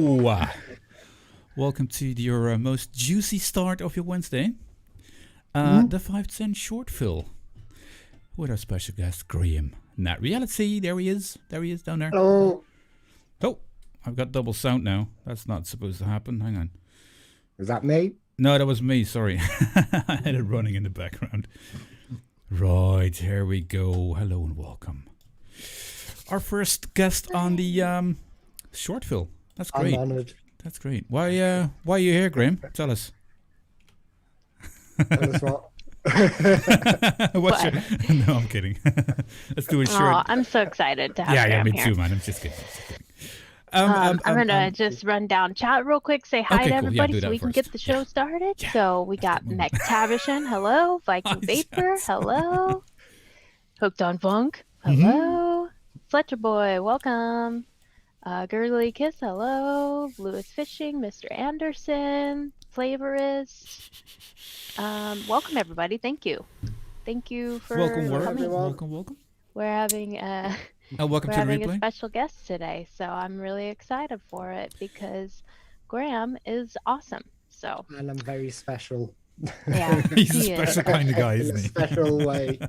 Hello. Welcome to your most juicy start of your Wednesday. The 510 Shortfill with our special guest, Graham. Netreality, there he is down there. Hello. Oh, I've got double sound now. That's not supposed to happen. Hang on. Is that me? No, that was me, sorry. I had it running in the background. Right, here we go. Hello and welcome. Our first guest on the Shortfill. That's great. I'm honoured. That's great. Why are you here, Graham? Tell us. Tell us what? What's your... No, I'm kidding. Let's do a short. Oh, I'm so excited to have Yeah, me here. too, man. I'm just kidding. I'm gonna just run down chat real quick, say hi to everybody so we can get the show started. Yeah. So we got McTavishan, hello. Viking Vapor, hello. Hooked on Funk, hello. Fletcher Boy, welcome. Girly Kiss, hello. Lewis Fishing, Mr. Anderson, Flavorist. Welcome everybody. Thank you for coming. Welcome. We're having Welcome We're to the having replay. a special guest today, so I'm really excited for it because Graham is awesome. So And I'm very special. yeah, He's a he is. special kind of guy, In isn't a he? special way.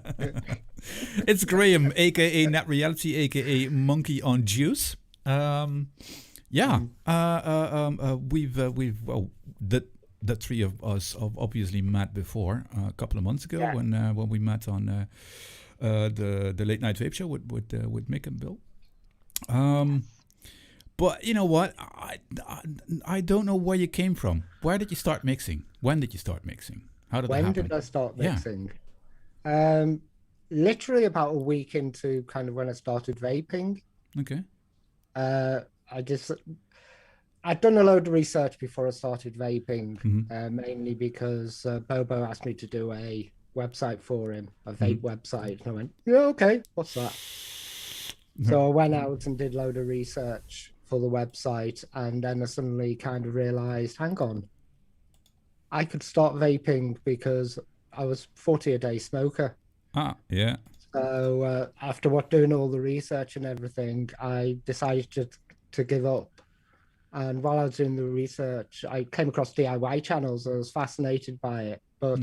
It's Graham, aka Netreality, aka Monkey on Juice. The three of us have obviously met before a couple of months ago when we met on the late night vape show with Mick and Bill. But you know what? I don't know where you came from. Where did you start mixing? When did you start mixing? How did that When happen? did I start Yeah. mixing? Literally about a week into kind of when I started vaping. Okay. I'd done a load of research before I started vaping, Mm-hmm. mainly because Bobo asked me to do a website for him, a vape website. And I went, yeah, okay, what's that? So I went out and did a load of research for the website, and then I suddenly kind of realized, hang on, I could start vaping because I was 40 a day smoker. Ah, yeah. So after doing all the research and everything, I decided to give up. And while I was doing the research, I came across DIY channels. I was fascinated by it, but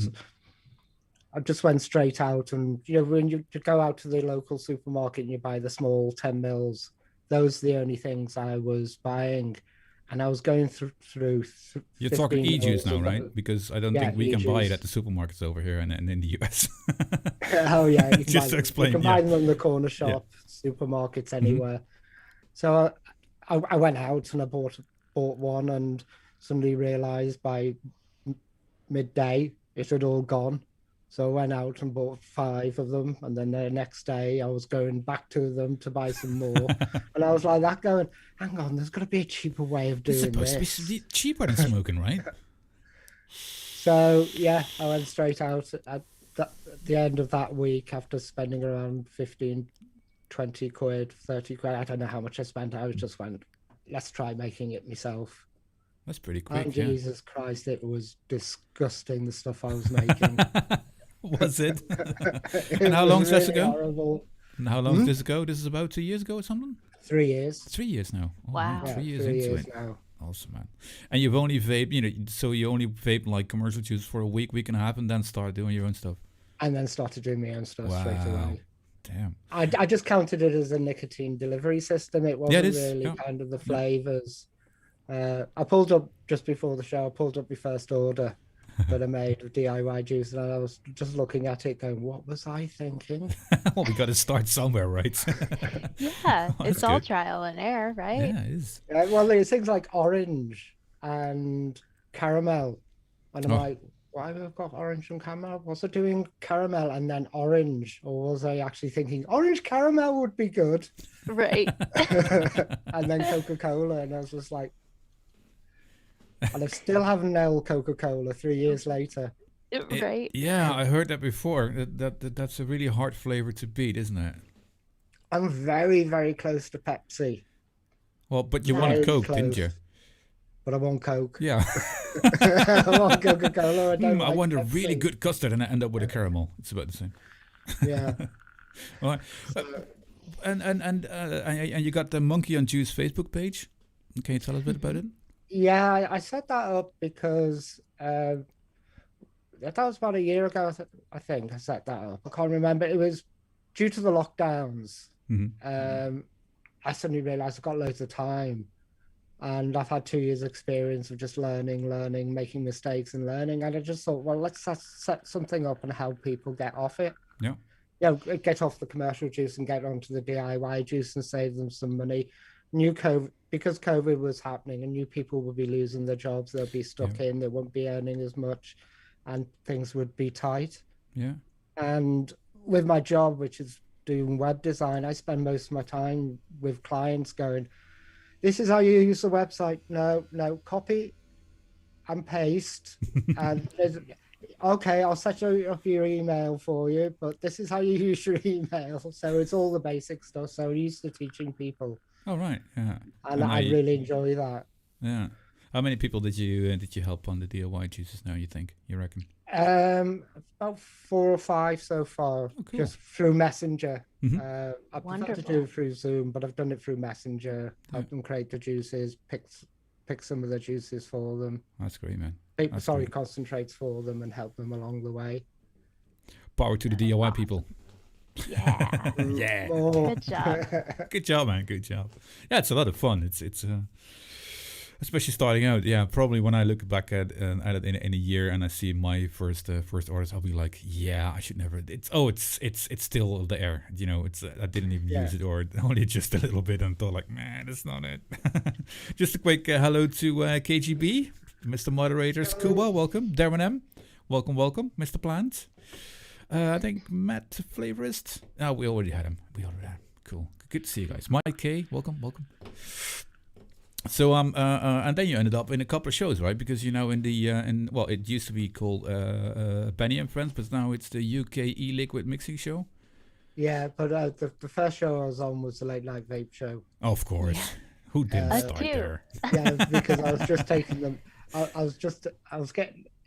I just went straight out. And when you go out to the local supermarket and you buy the small 10 mils, those are the only things I was buying. And I was going through. You're talking 15 e-juice now, mils right? Because I don't Yeah, think we can buy it e-juice. at the supermarkets over here and in the US. Oh yeah, you can Just to explain, you can buy them in the corner shop, supermarkets, anywhere. So I went out and I bought one, and suddenly realized by midday it had all gone. So I went out and bought 5 of them, and then the next day I was going back to them to buy some more. And I was like that, going, hang on, there's got to be a cheaper way of It's doing supposed this. to be cheaper than smoking, right? So yeah, I went straight out at the end of that week after spending around 15, 20 quid, 30 quid. I don't know how much I spent. I just went, let's try making it myself. That's pretty quick. And Yeah. Jesus Christ, it was disgusting, the stuff I was making. Was it? It And how was long does this really ago? horrible. And how long does this ago? This is about 2 years ago or something? 3 years. 3 years now. Oh, Wow. Yeah, 3 years 3 into years it. now. Awesome, man. And you've only vaped, so you only vape like commercial juice for a week and a half, and then start doing your own stuff. And then started doing my own stuff straight Wow. away. Damn. I just counted it as a nicotine delivery system. It wasn't is, really yeah. kind of the flavors. I pulled up just before the show. I pulled up my first order that I made of DIY juice, and I was just looking at it, going, "What was I thinking?" Well, we got to start somewhere, right? Yeah, Oh, it's that's all good. trial and error, right? Yeah, it is. Well, there's things like orange and caramel, and I'm Oh. like, "Why have I got orange and caramel? Was I doing caramel and then orange, or was I actually thinking orange caramel would be good?" Right. And then Coca-Cola, and I was just like, and I still haven't nailed Coca-Cola 3 years later. Right. Yeah, I heard that before. That's a really hard flavor to beat, isn't it? I'm very, very close to Pepsi, Well, but you wanted Very Coke, close. didn't you? but I want Coke. Yeah. I want Coca-Cola. I don't I like want a Pepsi. really good custard and I end up with a caramel. It's about the same. Yeah. All right. And you got the Monkey on Juice Facebook page. Can you tell us a bit about it? Yeah, I set that up because that was about a year ago. I think I set that up. I can't remember. It was due to the lockdowns. I suddenly realized I've got loads of time, and I've had 2 years experience of just learning, making mistakes and learning. And I just thought, well, let's set something up and help people get off it. Yeah. Get off the commercial juice and get onto the DIY juice and save them some money. Because COVID was happening and new people would be losing their jobs, they'll be stuck in, they won't be earning as much, and things would be tight. Yeah. And with my job, which is doing web design, I spend most of my time with clients going, this is how you use the website. No, copy and paste. And okay, I'll set up your email for you, but this is how you use your email. So it's all the basic stuff. So I'm used to teaching people. Oh, right. Yeah. And I really enjoy that. Yeah. How many people did you help on the DIY juices now, you reckon? About 4 or 5 so far, just through Messenger. I prefer to do it through Zoom, but I've done it through Messenger. Help them create the juices, pick some of the juices for them. That's great, man. Concentrates for them and help them along the way. Power to the DIY people. Yeah. Yeah. Good job. Good job, man. Good job. Yeah, it's a lot of fun. It's especially starting out. Yeah, probably when I look back at it in a year and I see my first orders, I'll be like, yeah, I should never. It's still there. You know, I didn't even use it or only just a little bit and thought like, man, that's not it. Just a quick hello to KGB, Mr. Moderator, Scuba, welcome. Darren M, welcome. Mr. Plant. I think Matt, Flavorist. Oh, we already had him. Cool. Good to see you guys. Mike K, welcome. So and then you ended up in a couple of shows, right? Because you know it used to be called Benny and Friends, but now it's the UK e-liquid mixing show. Yeah, but the first show I was on was the Late Night Vape show. Oh, of course. Yeah. Who didn't start there? Yeah, because I was just taking them.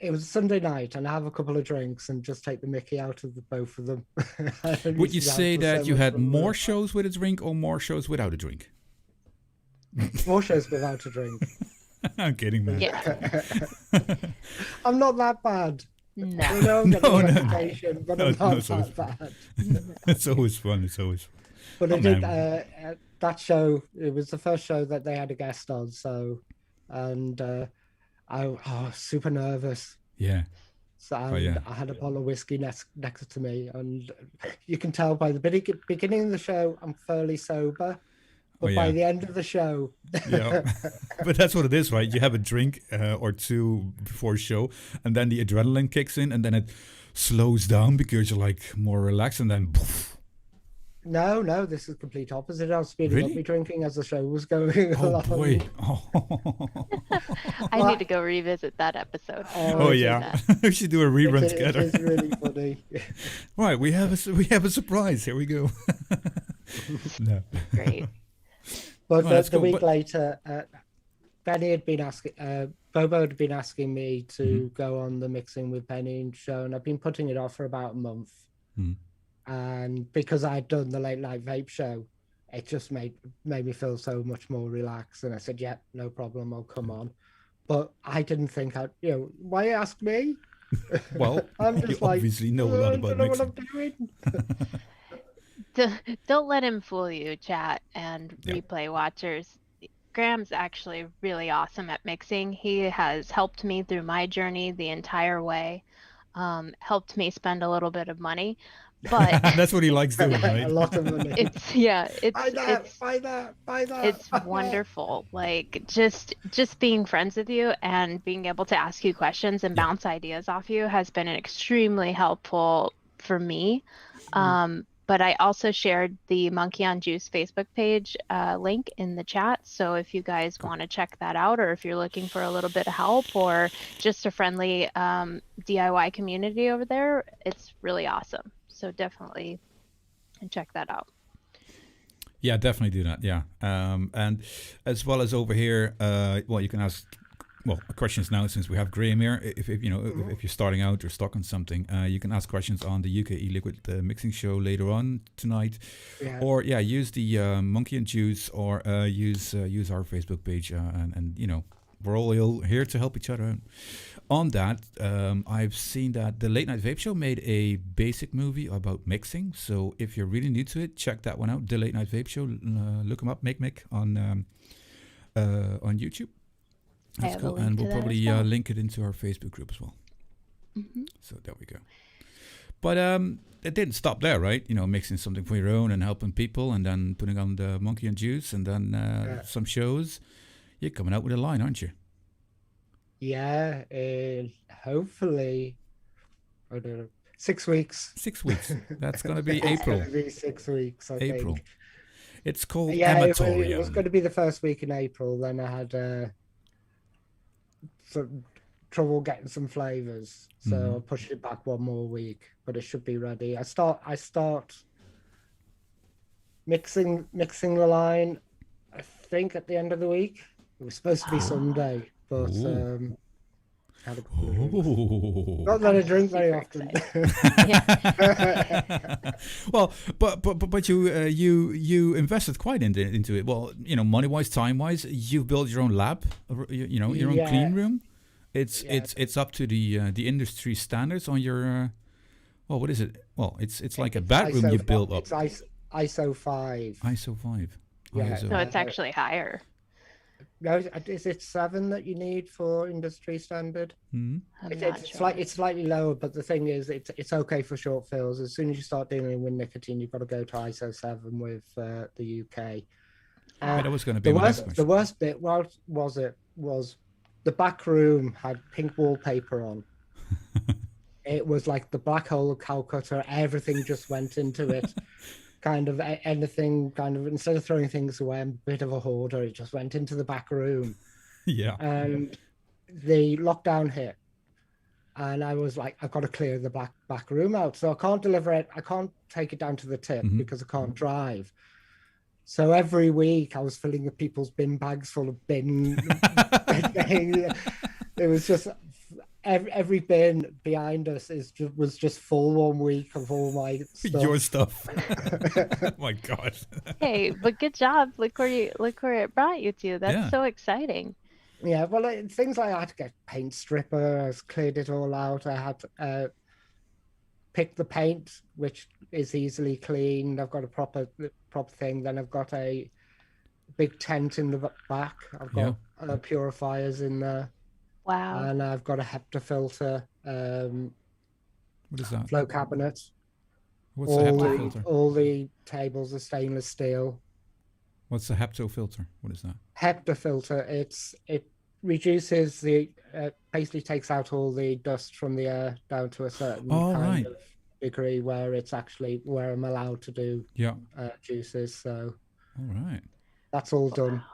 It was Sunday night, and I have a couple of drinks and just take the mickey out of both of them. Would you say that you had more shows with a drink or more shows without a drink? More shows without a drink. I'm kidding, man. Yeah. I'm not that bad. No. But I'm not that bad. It's always fun. But I did that show. It was the first show that they had a guest on. So, and I was super nervous. Yeah. So I had a bottle of whiskey next to me, and you can tell by the beginning of the show I'm fairly sober. But by the end of the show... Yeah, but that's what it is, right? You have a drink or two before show, and then the adrenaline kicks in, and then it slows down because you're like more relaxed, and then... Poof. No, this is complete opposite. I was speeding up my drinking as the show was going along. Boy. I need to go revisit that episode. Oh yeah. We should do a rerun together. It's really funny. Right, we have a surprise. Here we go. No. Great. But the week later, Benny had been asking, Bobo had been asking me to go on the Mixing with Benny show, and I've been putting it off for about a month. And because I'd done the Late Night Vape show, it just made me feel so much more relaxed. And I said, yeah, no problem, I'll come on. But I didn't think why ask me? Well, I'm just you obviously know a lot about mixing. What I'm doing. Don't let him fool you, chat and replay watchers. Graham's actually really awesome at mixing. He has helped me through my journey the entire way, helped me spend a little bit of money, but that's what he likes doing, right? A lot of money. Buy that. It's wonderful. Like just being friends with you and being able to ask you questions and bounce ideas off you has been extremely helpful for me. But I also shared the Monkey on Juice Facebook page link in the chat. So if you guys want to check that out, or if you're looking for a little bit of help or just a friendly DIY community over there, it's really awesome. So definitely check that out. Yeah, definitely do that. Yeah. And as well as over here, you can ask questions now, since we have Graham here. If you know, if you're starting out or stuck on something, you can ask questions on the UK e-liquid mixing show later on tonight, or use the Monkey and Juice, or use our Facebook page, and you know, we're all here to help each other out. On that, I've seen that the Late Night Vape Show made a basic movie about mixing. So if you're really new to it, check that one out. The Late Night Vape Show. Look them up, Mick on YouTube. That's cool, and we'll probably link it into our Facebook group as well. So there we go. But it didn't stop there, right? You know, mixing something for your own and helping people, and then putting on the Monkey and Juice, and then some shows. You're coming out with a line, aren't you? Yeah, hopefully, I don't know, 6 weeks. 6 weeks. That's going to be April. It's going to be 6 weeks, I think. It's called Amatorium. It was going to be the first week in April. Then I had some trouble getting some flavors, so I pushed it back one more week. But it should be ready. I start mixing the line, I think, at the end of the week. It was supposed to be Sunday, but had a couple of drinks. Not that I drink very often. Well, but you invested quite into it. Well, you know, money wise, time wise, you've built your own lab. You know, your own clean room. It's up to the industry standards on your. Well, what is it? Well, it's like a bathroom you built up. It's ISO 5. ISO 5. Yeah. So it's actually higher. No, is it 7 that you need for industry standard? It's slightly lower, but the thing is, it's okay for short fills. As soon as you start dealing with nicotine, you've got to go to ISO 7 with the UK. That was going to be the worst bit was the back room had pink wallpaper on. It was like the black hole of Calcutta. Everything just went into it. Instead of throwing things away, I'm a bit of a hoarder. It just went into the back room. Yeah. And the lockdown hit, and I was like, I've got to clear the back room out. So I can't deliver it. I can't take it down to the tip because I can't drive. So every week I was filling the people's bin bags full of bin. It was just every bin behind us was just full 1 week of all my stuff. Your stuff. Oh my God. Hey, but good job. Look where it brought you to. That's so exciting. Yeah, well, things like I had to get paint stripper. I cleared it all out. I had to pick the paint, which is easily cleaned. I've got a proper thing. Then I've got a big tent in the back. I've got purifiers in there. Wow. And I've got a heptafilter. What is that? Flow cabinet. What's the heptafilter? All the tables are stainless steel. What's the heptafilter? What is that? Heptafilter. It reduces basically takes out all the dust from the air down to a certain kind of degree where it's actually where I'm allowed to do juices. So all right. That's all done.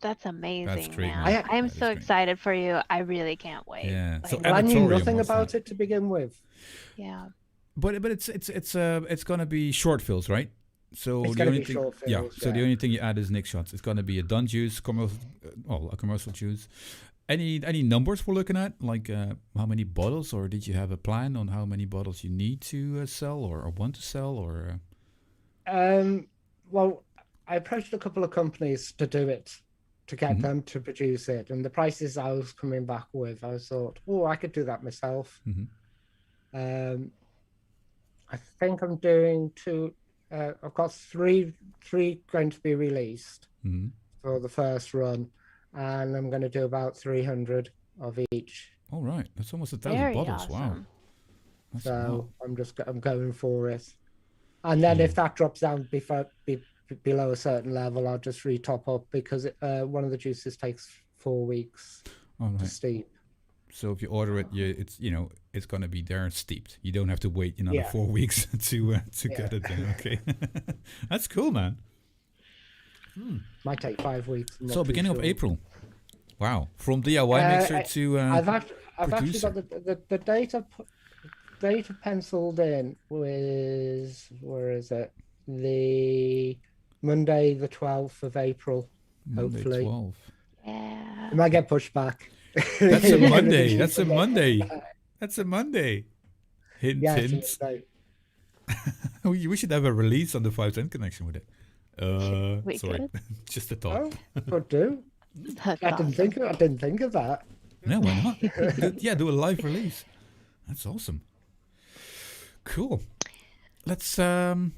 That's amazing. That's great, man. I'm so excited for you. I really can't wait. Yeah. So I knew nothing about it to begin with. Yeah. But it's gonna be short fills, right? So it's the only thing, short fills, yeah. So the only thing you add is Nick shots. It's gonna be a done juice, a commercial juice. Any numbers we're looking at, like how many bottles, or did you have a plan on how many bottles you need to sell or want to sell, or? Well, I approached a couple of companies to do it, to get them to produce it, and the prices I was coming back with, I thought, I could do that myself. I think I'm doing two. I've got three going to be released for the first run, and I'm going to do about 300 of each. All right, that's almost 1,000 bottles. Awesome. Wow. That's so I'm going for it, and then if that drops down below a certain level, I'll just re-top up, because one of the juices takes 4 weeks to steep. So if you order it, it's going to be there steeped. You don't have to wait another 4 weeks to get it in. Okay, that's cool, man. Might take 5 weeks. So beginning of April. Wow, from DIY mixer to I've actually got the data penciled in with, where is it? The Monday the 12th of April. Monday hopefully. 12th. Yeah. It might get pushed back. That's a Monday. That's a Monday. That's a Monday. Hint, Yeah, hint. We should have a release on the 510 connection with it. Sorry, just a thought. Oh, could do. I didn't think of that. No, why not? Do a live release. That's awesome. Cool. Let's have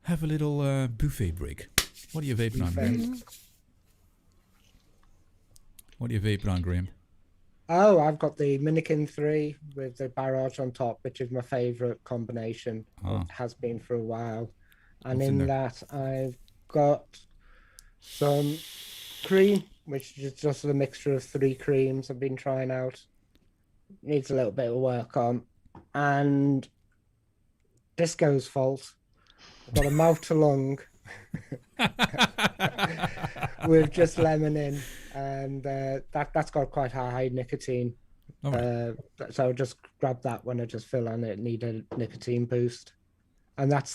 a little buffet break. What are you vaping on, Graham? What are you vaping on, Graham? Oh, I've got the Minikin 3 with the Barrage on top, which is my favourite combination. It has been for a while. And in that, I've got some cream, which is just a mixture of 3 creams I've been trying out. Needs a little bit of work on. And Disco's fault. I've got a mouth to lung with just lemon in, and that's got quite high nicotine. So I'll just grab that when I just feel on it, need a nicotine boost. And that's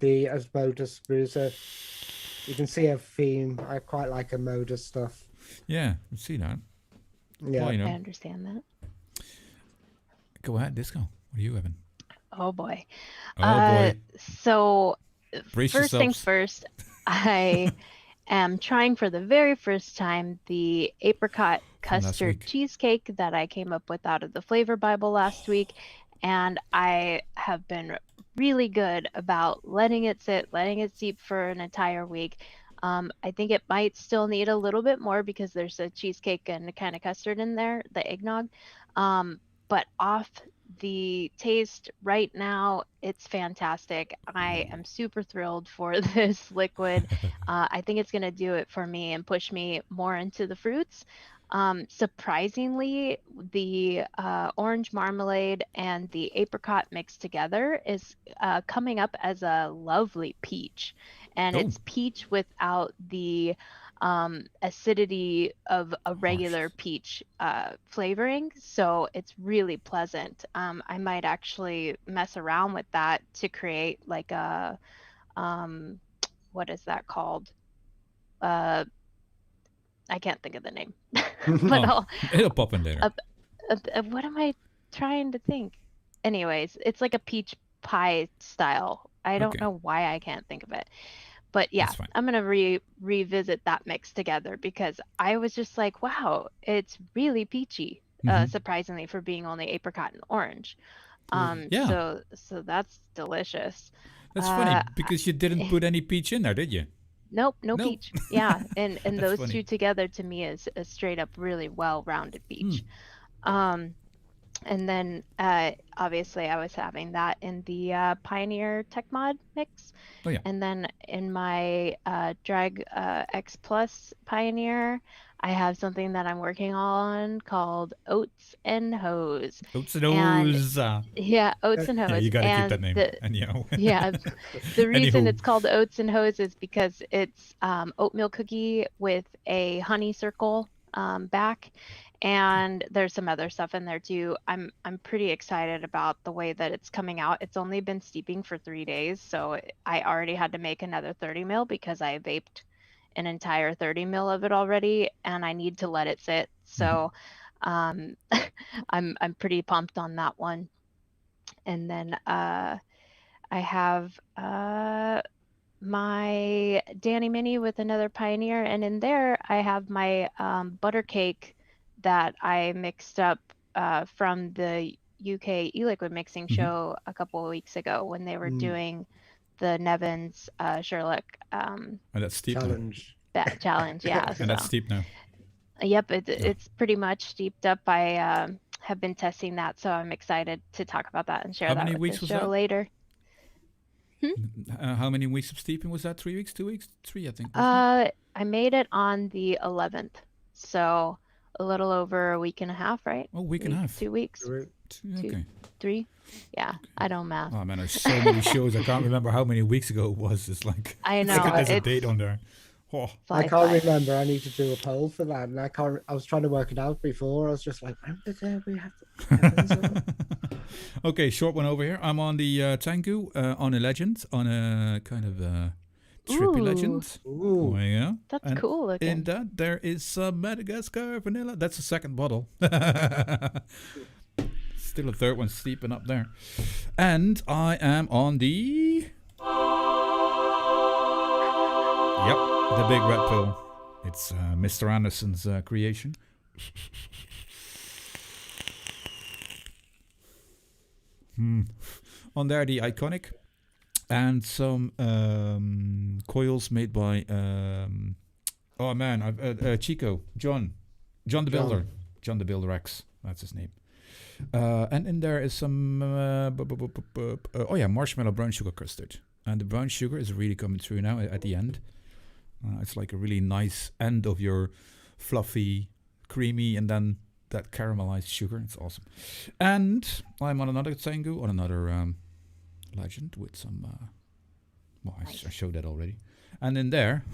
the Modus Bruiser. You can see a theme. I quite like a Modus stuff. Yeah, I see that. Yeah, I understand that. Go ahead, Disco. What are you having? Oh boy. Boy. So Brace first yourselves. things first, I am trying for the very first time the apricot custard cheesecake that I came up with out of the Flavor Bible last week. And I have been really good about letting it steep for an entire week. I think it might still need a little bit more because there's a cheesecake and kind of custard in there, the eggnog. But off the taste right now, it's fantastic. I am super thrilled for this liquid. I think it's going to do it for me and push me more into the fruits. Surprisingly, the orange marmalade and the apricot mixed together is coming up as a lovely peach. And it's peach without the acidity of a regular peach flavoring. So it's really pleasant. I might actually mess around with that to create like a, what is that called? I can't think of the name. But it'll pop in later. What am I trying to think? Anyways, it's like a peach pie style. I don't know why I can't think of it. But yeah, I'm going to revisit that mix together because I was just like, wow, it's really peachy, surprisingly, for being only apricot and orange. So that's delicious. That's funny because you didn't put any peach in there, did you? Nope, no peach. Yeah, and those two together to me is a straight up really well-rounded peach. And then obviously I was having that in the Pioneer Tech Mod mix. Oh, yeah. And then in my Drag X Plus Pioneer, I have something that I'm working on called Oats and Hose. Oats and Hose. Yeah, Oats and Hose. Yeah, you got to keep that name. Yeah, the reason it's called Oats and Hose is because it's oatmeal cookie with a honey circle back. And there's some other stuff in there too. I'm pretty excited about the way that it's coming out. It's only been steeping for 3 days, so I already had to make another 30 mil because I vaped an entire 30 mil of it already, and I need to let it sit. So I'm pretty pumped on that one. And then I have my Danny Mini with another Pioneer, and in there I have my butter cake that I mixed up from the UK e-liquid mixing show a couple of weeks ago when they were doing the Nevins Sherlock that's steep challenge. That challenge, yeah. And that's steep now. Yep, it's pretty much steeped up. I have been testing that, so I'm excited to talk about that and share that with the show later. How many weeks of steeping was that? 3 weeks? 2 weeks? 3, I think. I made it on the 11th, so a little over a week and a half, right? Oh, week and a half. 2 weeks. Okay. 3. Yeah, I don't math. Oh man, there's so many shows. I can't remember how many weeks ago it was. It's like I know there's a date on there. Oh. I can't remember. I need to do a poll for that, and I was trying to work it out before. I was just like, when did we have to? Okay, short one over here. I'm on the Tangu on a Legend on a kind of Trippy Ooh. Legend. Ooh. Oh, yeah. That's And cool looking. in that, there is some Madagascar vanilla. That's the second bottle. Still a third one sleeping up there. And I am on the... Yep, the big red pill. It's Mr. Anderson's creation. On there, the iconic. And some coils made by... oh man, Chico. John the Builder. John the Builder X. That's his name. And in there is some... marshmallow brown sugar custard. And the brown sugar is really coming through now at the end. It's like a really nice end of your fluffy, creamy, and then that caramelized sugar. It's awesome. And I'm on another Tango, on another Legend with some... I showed that already. And in there,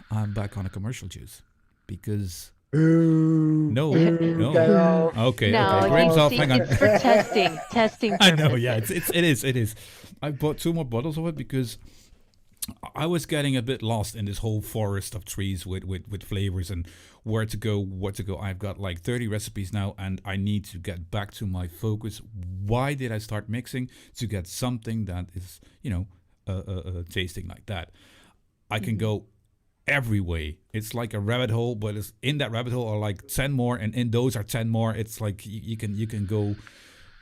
I'm back on a commercial juice. Because... No. Okay. Graham's off. Hang on. It's for testing I know. purposes. Yeah, it is. I bought 2 more bottles of it because I was getting a bit lost in this whole forest of trees with flavors and where to go, what to go. I've got like 30 recipes now, and I need to get back to my focus. Why did I start mixing? To get something that is, tasting like that. I can go every way. It's like a rabbit hole, but it's in that rabbit hole are like 10 more, and in those are 10 more. It's like you can go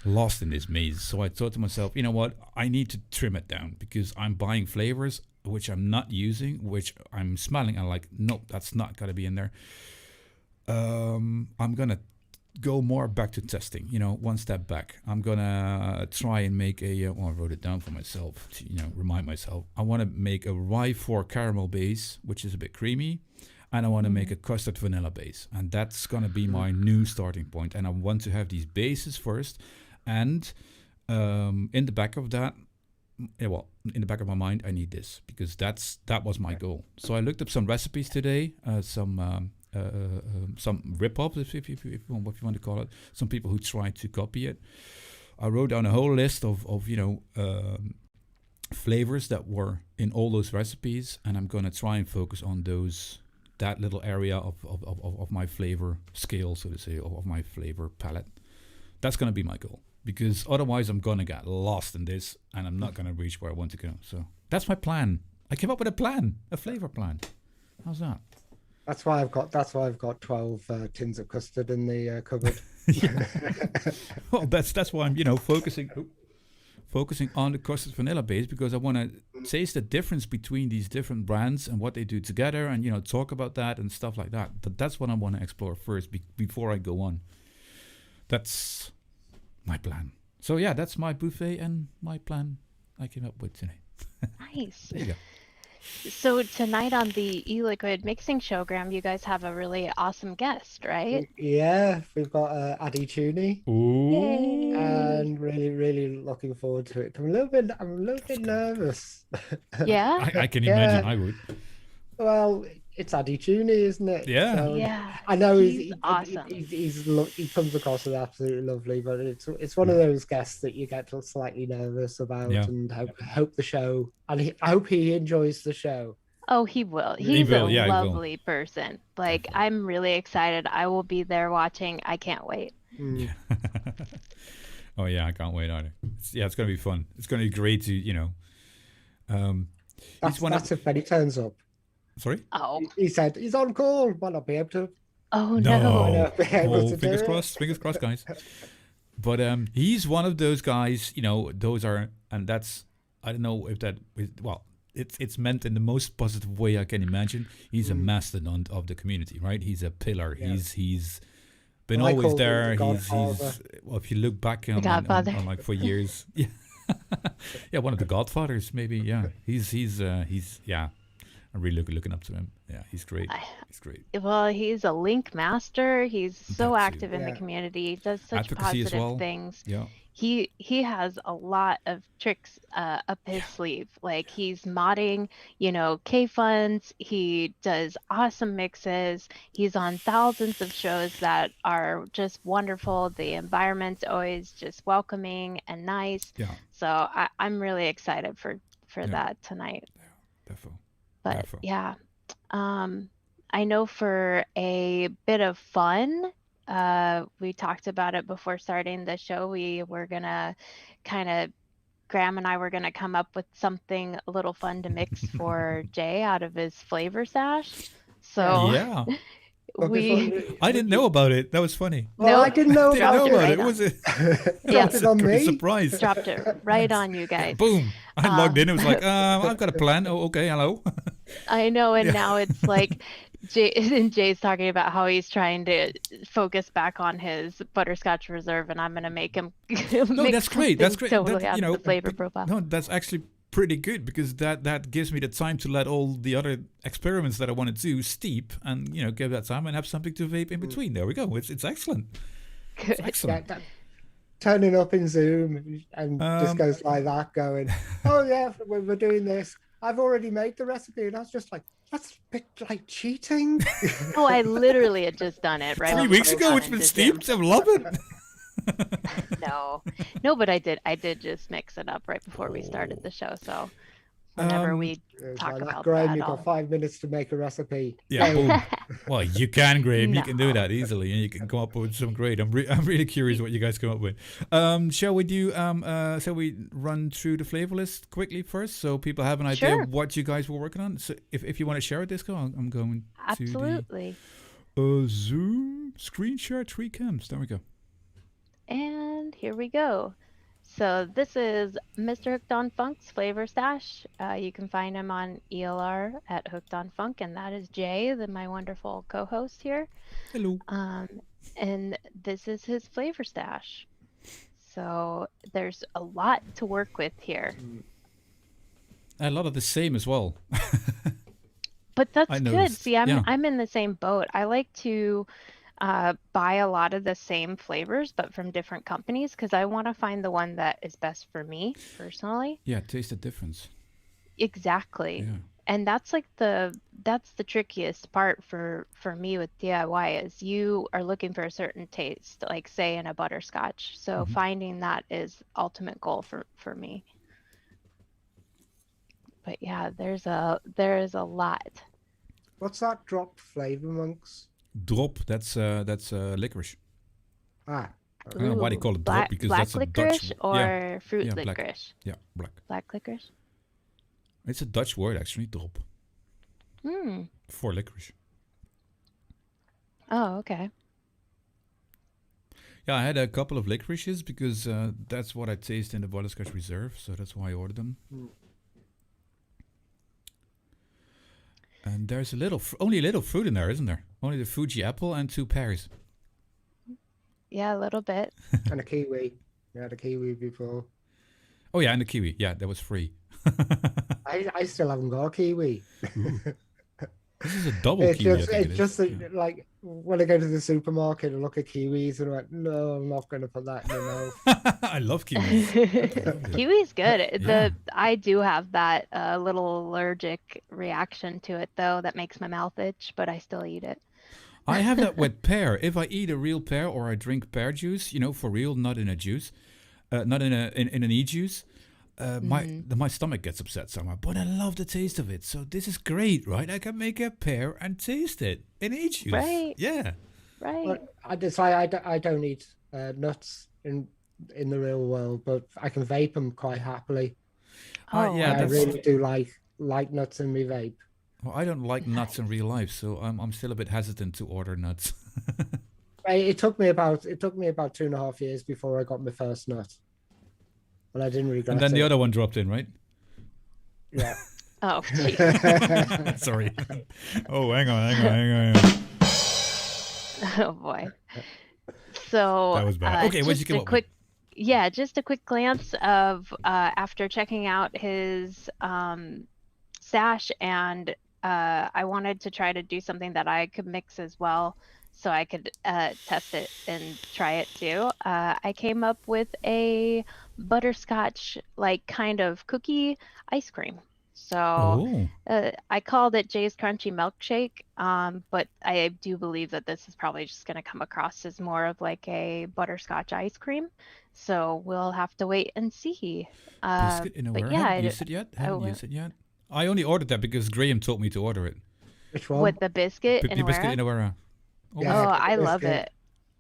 lost in this maze. So I thought to myself, you know what? I need to trim it down because I'm buying flavors which I'm not using, which I'm smelling and like, nope, that's not gonna be in there. I'm gonna go more back to testing, one step back. I'm gonna try and make I wrote it down for myself to, remind myself. I want to make a rye 4 caramel base, which is a bit creamy, and I want to make a custard vanilla base, and that's gonna be my new starting point. And I want to have these bases first, and in the back of that, in the back of my mind, I need this because that was my goal. So I looked up some recipes today, some rip-offs, if you want to call it. Some people who tried to copy it. I wrote down a whole list of flavors that were in all those recipes, and I'm gonna try and focus on that little area of my flavor scale, so to say, of my flavor palette. That's gonna be my goal, because otherwise I'm gonna get lost in this, and I'm not gonna reach where I want to go. So that's my plan. I came up with a flavor plan. How's that? That's why I've got 12 tins of custard in the cupboard. Well, that's why I'm focusing on the custard vanilla base, because I want to taste the difference between these different brands and what they do together, and talk about that and stuff like that. But that's what I want to explore first before I go on. That's my plan. So yeah, that's my buffet and my plan I came up with today. Nice. There you go. So tonight on the e-liquid mixing show, Graham, you guys have a really awesome guest, right? Yeah, we've got Addy Tooney. Ooh. And really, really looking forward to it. I'm a little bit nervous. Yeah. I can imagine I would. Well, it's Addy Tooney, isn't it? Yeah. So, Yeah. I know he's awesome. He comes across as absolutely lovely, but it's one of those guests that you get slightly nervous about, and hope the show, and I hope he enjoys the show. Oh, he will. He's a lovely person. Like, I'm really excited. I will be there watching. I can't wait. Yeah. Oh yeah, I can't wait either. It's gonna be fun. It's gonna be great to That's if Benny turns up. Sorry? Oh. He said he's on call. Might not be able to. Oh no. Fingers crossed, guys. But he's one of those guys, those are, and that's, I don't know if that is, well, it's meant in the most positive way I can imagine. He's a mastodon of the community, right? He's a pillar. Yeah. He's been always there. He's well, if you look back on like for years. Yeah. Yeah, one of the godfathers, maybe. Yeah. He's I'm really looking up to him. Yeah, he's great. He's great. Well, he's a link master. He's so active in the community. He does such positive things. Yeah. He has a lot of tricks up his sleeve. Like, he's modding, K-Funds. He does awesome mixes. He's on thousands of shows that are just wonderful. The environment's always just welcoming and nice. Yeah. So I'm really excited for that tonight. But yeah, I know for a bit of fun, we talked about it before starting the show. We were gonna Graham and I were gonna come up with something a little fun to mix for Jay out of his flavor stash. So yeah. I didn't know about it. That was funny. Well, I didn't know about it. Was it? Dropped it on me. Surprise. Dropped it right on you guys. Boom. I logged in. It was like, I've got a plan. Oh, okay. Hello. I know. And now it's like Jay's talking about how he's trying to focus back on his butterscotch reserve, and I'm going to make him No, that's great. That's great. Totally out of the flavor profile. No, that's actually pretty good, because that gives me the time to let all the other experiments that I want to do steep, and give that time and have something to vape in between. There we go. It's excellent. Good. It's excellent. Yeah, turning up in Zoom and just goes like that, going, "Oh yeah, we're doing this. I've already made the recipe," and I was just like, "That's a bit like cheating." Oh, I literally had just done it right 3 weeks ago. It's been steeped. I love it. No, but I did just mix it up right before we started the show. So whenever we talk about Graham, that, you've got 5 minutes to make a recipe. Yeah, boom. Well, you can, Graham. No. You can do that easily, and you can come up with some great. I'm really curious what you guys come up with. Shall we do? Shall we run through the flavor list quickly first, so people have an idea of what you guys were working on? So if you want to share it, Disco, I'm going absolutely. To the Zoom screen share 3 cams. There we go. And here we go. So this is Mr. Hooked on Funk's flavor stash. You can find him on ELR at Hooked on Funk, and that is Jay, my wonderful co-host here. Hello. And this is his flavor stash. So there's a lot to work with here. A lot of the same as well. But that's good. See, I'm in the same boat. I like to buy a lot of the same flavors, but from different companies, because I want to find the one that is best for me personally. Yeah, taste the difference. Exactly. Yeah. And that's like that's the trickiest part for me with DIY, is you are looking for a certain taste, like say in a butterscotch. So finding that is ultimate goal for me. But yeah, there is a lot. What's that dropped flavor, Monks? Drop, that's licorice. Ah. I don't know why they call it drop, because that's a licorice Dutch or fruit black. licorice. Yeah, black. Black licorice. It's a Dutch word, actually, drop. For licorice. Oh, okay. Yeah, I had a couple of licorices because that's what I taste in the Butterscotch Reserve, so that's why I ordered them. And there's only a little fruit in there, isn't there? Only the Fuji apple and 2 pears. Yeah, a little bit. And a kiwi. Yeah, the kiwi before. Oh yeah, and the kiwi. Yeah, that was free. I still haven't got a kiwi. This is a double kiwi. It's just like when I go to the supermarket and look at kiwis and I'm like, no, I'm not going to put that in my mouth. I love kiwis. Kiwi's good. I do have that little allergic reaction to it though that makes my mouth itch, but I still eat it. I have that with pear. If I eat a real pear or I drink pear juice, for real, not in a juice, not in an e-juice, my stomach gets upset somehow. But I love the taste of it. So this is great, right? I can make a pear and taste it in e-juice. Right. Yeah. Right. Well, I don't eat nuts in the real world, but I can vape them quite happily. Oh, yeah. I really do like nuts in my vape. Well, I don't like nuts in real life, so I'm still a bit hesitant to order nuts. It took me about 2.5 years before I got my first nut, but I didn't regret it. And then the other one dropped in, right? Yeah. Oh, geez. Sorry. Oh, hang on. Oh boy. So that was bad. Okay, what'd you come up with? Yeah, just a quick glance of after checking out his stash, and I wanted to try to do something that I could mix as well, so I could test it and try it too. I came up with a butterscotch like kind of cookie ice cream. So I called it Jay's Crunchy Milkshake, but I do believe that this is probably just going to come across as more of like a butterscotch ice cream. So we'll have to wait and see. Biscuit in a warehouse. Haven't used it yet? I only ordered that because Graham told me to order it. Which one? With the biscuit The biscuit in a wara. Oh, I love biscuit. it.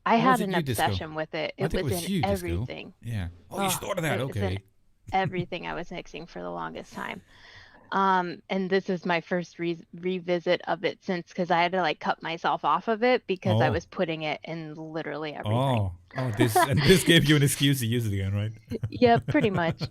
I Or was had it an you, Disco? obsession with it. I It think was it was in you, Disco. everything. Yeah. Oh, you should order that. It was in Okay. everything I was mixing for the longest time. And this is my first revisit of it since, because I had to like cut myself off of it because I Oh. was putting it in literally everything. Oh, this gave you an excuse to use it again, right? Yeah, pretty much.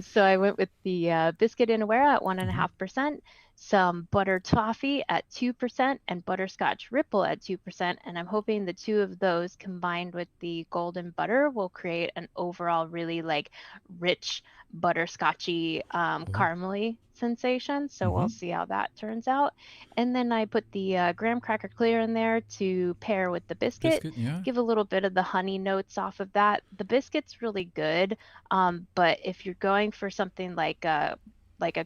So I went with the biscuit in Awara at 1.5%, some butter toffee at 2%, and butterscotch ripple at 2%. And I'm hoping the two of those combined with the golden butter will create an overall really like rich butterscotchy caramely sensation. So we'll see how that turns out. And then I put the graham cracker clear in there to pair with the biscuit. Yeah. Give a little bit of the honey notes off of that. The biscuit's really good, but if you're going for something like a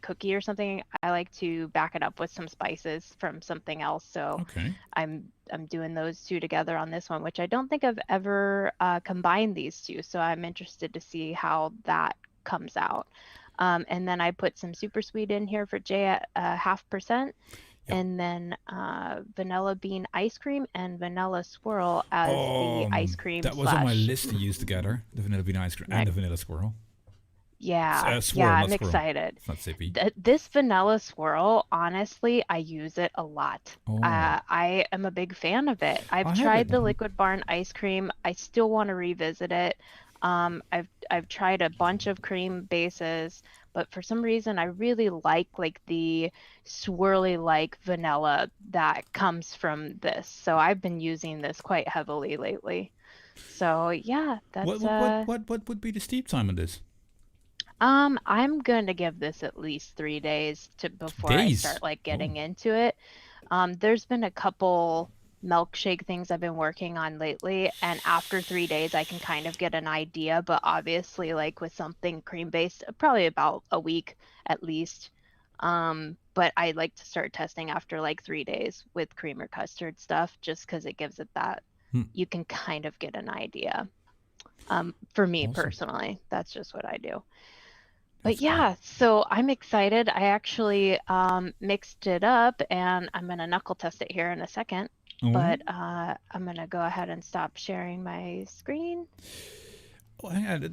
cookie or something, I like to back it up with some spices from something else. So I'm doing those two together on this one, which I don't think I've ever combined these two. So I'm interested to see how that comes out. And then I put some super sweet in here for Jay at 0.5%. And then vanilla bean ice cream and vanilla swirl as the ice cream. That was on my list to use together. The vanilla bean ice cream and the vanilla swirl. Yeah, swirl, I'm swirl. excited. It's not sippy. This vanilla swirl, honestly, I use it a lot. Oh. I am a big fan of it. I've tried the Liquid Barn ice cream. I still want to revisit it. I've tried a bunch of cream bases, but for some reason I really like the swirly like vanilla that comes from this. So I've been using this quite heavily lately. So yeah, that's what would be the steep time on this? I'm going to give this at least 3 days before I start like getting into it. There's been a couple milkshake things I've been working on lately, and after 3 days I can kind of get an idea, but obviously like with something cream based, probably about a week at least. But I like to start testing after like 3 days with cream or custard stuff, just because it gives it that you can kind of get an idea. For me personally, that's just what I do. But yeah, so I'm excited. I actually mixed it up, and I'm going to knuckle test it here in a second. But I'm going to go ahead and stop sharing my screen. Oh, hang on.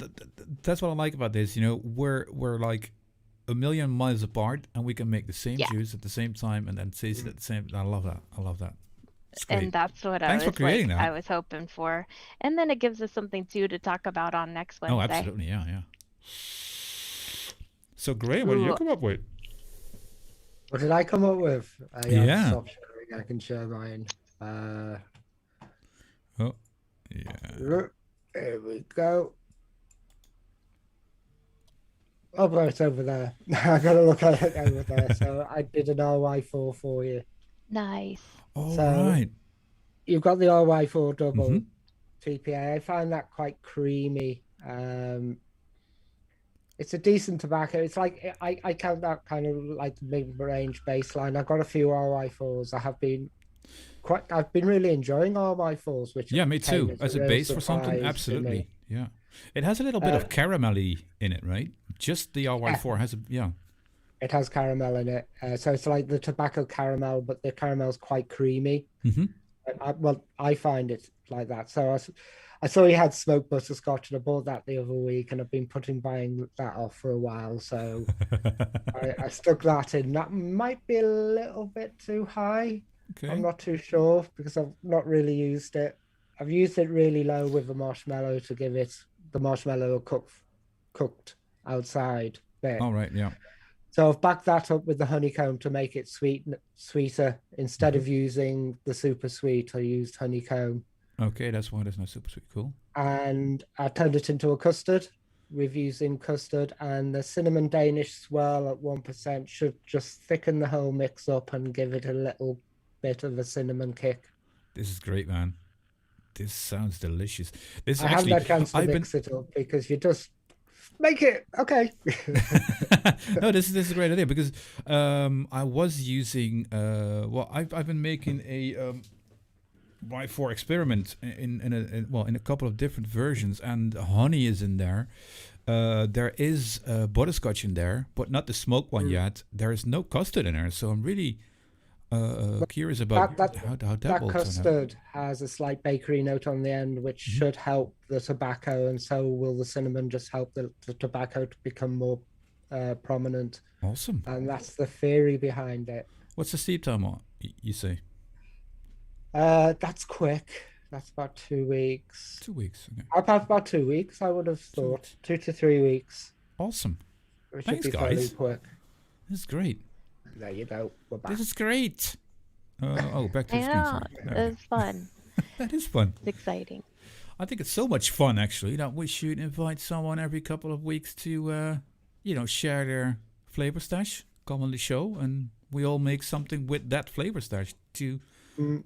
That's what I like about this. You know, we're like a million miles apart, and we can make the same juice at the same time and then taste it at the same. I love that. I love that. And that's what I was hoping for. And then it gives us something too to talk about on next Wednesday. Oh, absolutely. Yeah. So, Graham, what did you come up with? What did I come up with? Yeah. Stop sharing. I can share mine. Oh, yeah. Here we go. Oh, but it's over there. I gotta look at it over there. So I did an RY4 for you. Nice. All right. You've got the RY4 double TPA. I find that quite creamy. It's a decent tobacco. It's like I count that kind of like mid-range baseline. I've got a few RY4s. I've been really enjoying RY4s, which me too. As a base for something, absolutely. Yeah, it has a little bit of caramelly in it, right? Just the RY4 has It has caramel in it, so it's like the tobacco caramel, but the caramel's quite creamy. I find it like that. So I saw he had smoked butterscotch, and I bought that the other week, and I've been buying that off for a while. So I stuck that in. That might be a little bit too high. Okay. I'm not too sure because I've not really used it. I've used it really low with the marshmallow to give it the marshmallow cooked outside bit. All right, yeah. So I've backed that up with the honeycomb to make it sweeter. Instead of using the super sweet, I used honeycomb. Okay, that's why there's no super sweet. Cool. And I turned it into a custard with using custard, and the cinnamon Danish swirl at 1% should just thicken the whole mix up and give it a little bit of a cinnamon kick. This is great, man. This sounds delicious. I haven't had a chance to mix it up because you just make it okay. No, this is a great idea because I was using I've been making a Y4 experiment in a couple of different versions, and honey is in there, There is butterscotch in there, but not the smoked one yet. There is no custard in there, so I'm really curious about how that that will custard turn has a slight bakery note on the end, which should help the tobacco, and so will the cinnamon just help the tobacco to become more prominent. out. Awesome. And that's the theory behind it. What's the steep time on? You say? That's quick. That's about 2 weeks. 2 weeks. Okay. About 2 weeks, I would have thought. 2 to 3 weeks. Awesome. It Thanks, should be guys. fairly quick. This is great. There you go. We're back. This is great. Back to I the screen. know. Sorry. There we It was fun. go. That is fun. It's exciting. I think it's so much fun, actually, that we should invite someone every couple of weeks to, share their flavor stash, come on the show, and we all make something with that flavor stash to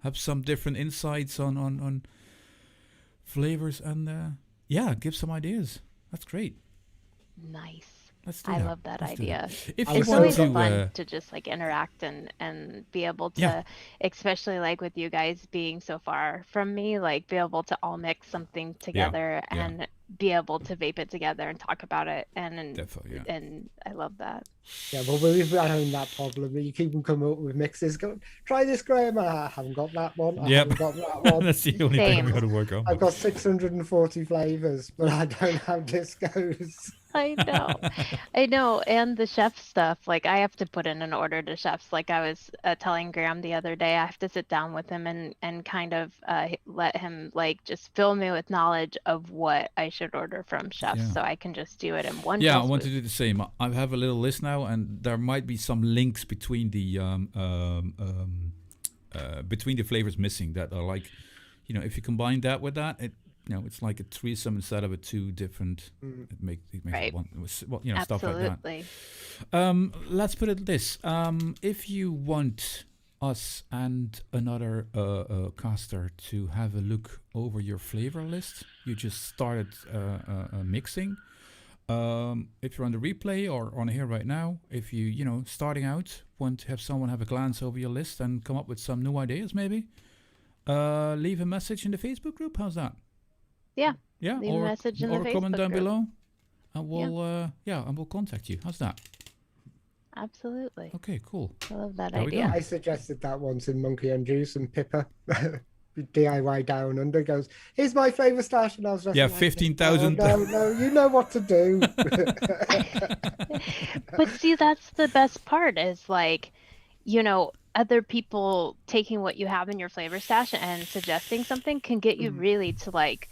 have some different insights on flavors and, give some ideas. That's great. Nice. Let's do I that. love that Let's do idea. that. If you It's want always to, fun to just like interact and be able to, especially like with you guys being so far from me, like be able to all mix something together and be able to vape it together and talk about it. And definitely, and I love that. Yeah, well, we've been having that problem. You keep them coming up with mixes. Go, try this, Graham. I haven't got that one. I haven't got that one. That's the only thing Same. we got to work on. I've got 640 flavors, but I don't have discos. I know. And the chef stuff, like I have to put in an order to chefs. Like I was telling Graham the other day, I have to sit down with him and kind of let him like just fill me with knowledge of what I should order from chefs so I can just do it in one. Yeah, I want to do the same. I have a little list now, and there might be some links between the flavors missing that are like, if you combine that with that, it's like a threesome instead of a two different. It makes it one. Well, stuff like that. Let's put it this: if you want us and another caster to have a look over your flavor list, you just started mixing. If you're on the replay or on here right now, if you starting out, want to have someone have a glance over your list and come up with some new ideas, maybe leave a message in the Facebook group. How's that? Yeah. Leave a message in the Facebook comment down group. below, and we'll contact you. How's that? Absolutely. Okay, cool. I love that There we idea. go. I suggested that once in Monkey and Juice, and Pippa, DIY Down Under, goes, here's my flavor stash. And I was just like, 15,000. No, you know what to do. But see, that's the best part is like, other people taking what you have in your flavor stash and suggesting something can get you really to like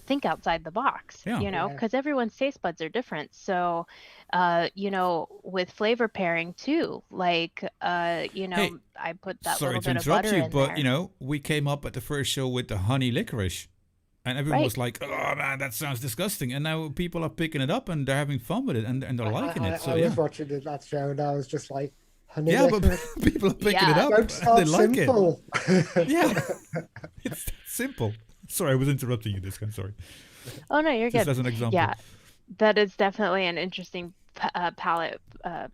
think outside the box, because everyone's taste buds are different. So, with flavor pairing too, like, I put that Sorry little to bit of interrupt butter you, in but there. we came up at the first show with the honey licorice, and everyone was like, "Oh man, that sounds disgusting." And now people are picking it up and they're having fun with it, and they're liking it. So I was watching that show, and I was just like, honey but licorice. people are picking it up. Don't and start they like simple. it. Yeah, it's that simple. Sorry, I was interrupting you. I'm sorry. Oh no, you're Just good. as an example. Yeah, that is definitely an interesting palette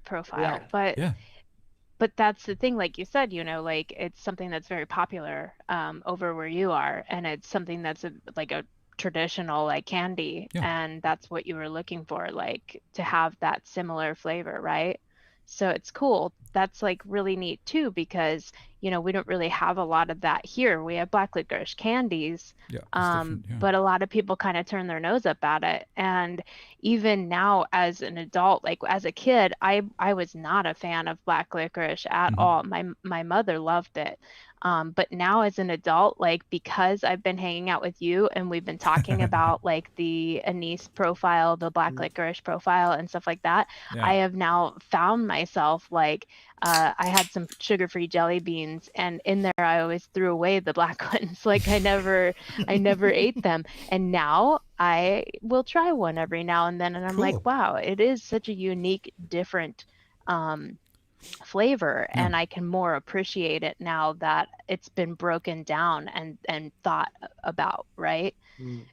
profile. But that's the thing, like you said, like it's something that's very popular over where you are, and it's something that's like a traditional like candy, and that's what you were looking for, like to have that similar flavor, right? So it's cool. That's like really neat too, because we don't really have a lot of that here. We have black licorice candies, but a lot of people kind of turn their nose up at it. And even now as an adult, like as a kid, I was not a fan of black licorice at all. My mother loved it. But now as an adult, like because I've been hanging out with you and we've been talking about like the anise profile, the black licorice profile and stuff like that, I have now found myself like I had some sugar-free jelly beans, and in there I always threw away the black ones. Like I never ate them. And now I will try one every now and then, and I'm like, wow, it is such a unique, different flavor, and I can more appreciate it now that it's been broken down and thought about, right?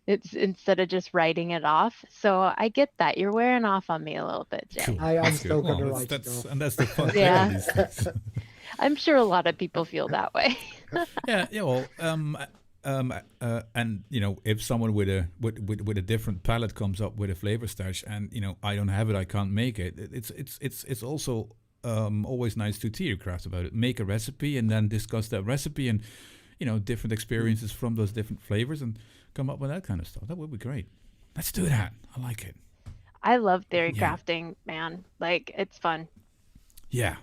It's instead of just writing it off. So I get that. You're wearing off on me a little bit, Jay. Cool. I am That's still good. going to Well, write that's stuff. and that's the fun Yeah. thing with these things. I'm sure a lot of people feel that way. Well, And if someone with a different palate comes up with a flavor stash, and I don't have it, I can't make it. It's also always nice to theorycraft about it. Make a recipe and then discuss that recipe and different experiences from those different flavors and come up with that kind of stuff. That would be great. Let's do that. I like it. I love theory crafting, man. Like, it's fun. Yeah,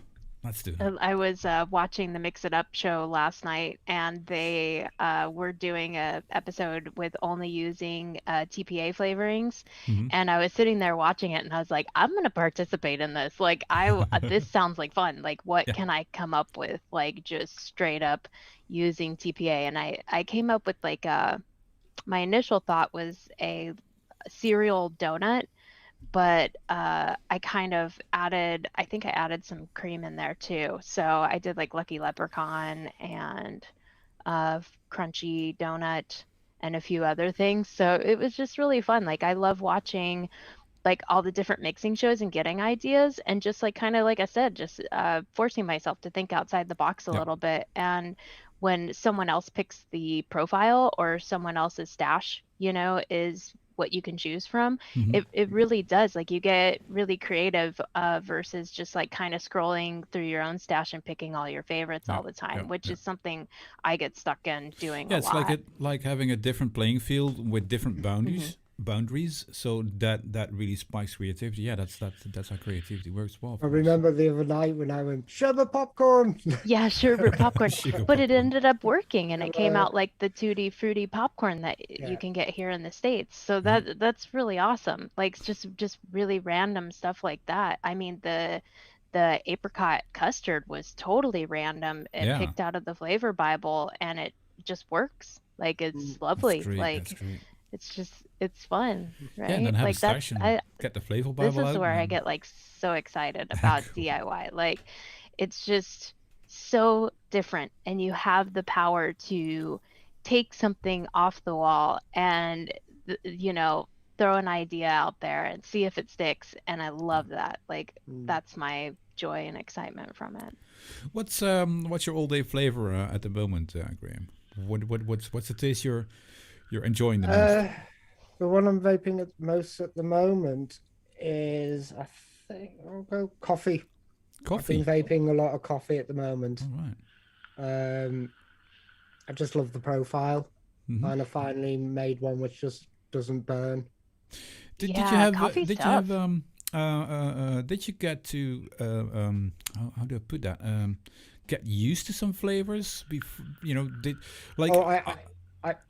let's do that. I was watching the Mix It Up show last night, and they were doing a episode with only using TPA flavorings, and I was sitting there watching it, and I was like, I'm gonna participate in this. Like, this sounds like fun. Like, what can I come up with? Like, just straight up using TPA, and I came up with like my initial thought was a cereal donut, but I kind of added, I think I added some cream in there too. So I did like Lucky Leprechaun and Crunchy Donut and a few other things. So it was just really fun. Like, I love watching like all the different mixing shows and getting ideas, and just like kind of like I said, just forcing myself to think outside the box a little bit. And when someone else picks the profile or someone else's stash, is what you can choose from, it really does, like, you get really creative versus just like kind of scrolling through your own stash and picking all your favorites all the time, which is something I get stuck in doing a lot. It's like having a different playing field with different boundaries, so that really spikes creativity. That's how creativity works well. I remember the other night when I went sherbet popcorn. Yeah, sherbet popcorn. But it ended up working, and it came out like the Tutti Frutti popcorn that you can get here in the States. So that's really awesome. Like, just really random stuff like that. I mean, the apricot custard was totally random and picked out of the Flavor Bible, and it just works. Like, it's lovely. Like, it's fun, right? Yeah, and then have like a stash and get the Flavor Bible out. This is where I get like so excited about DIY. Like, it's just so different, and you have the power to take something off the wall and throw an idea out there and see if it sticks. And I love that. Like, that's my joy and excitement from it. What's your all day flavor at the moment, Graham? What's the taste you're enjoying the most? The one I'm vaping at most at the moment is, I think, coffee. Coffee. I've been vaping a lot of coffee at the moment. All right. I just love the profile, and I finally made one which just doesn't burn. Did you get to how do I put that? Get used to some flavors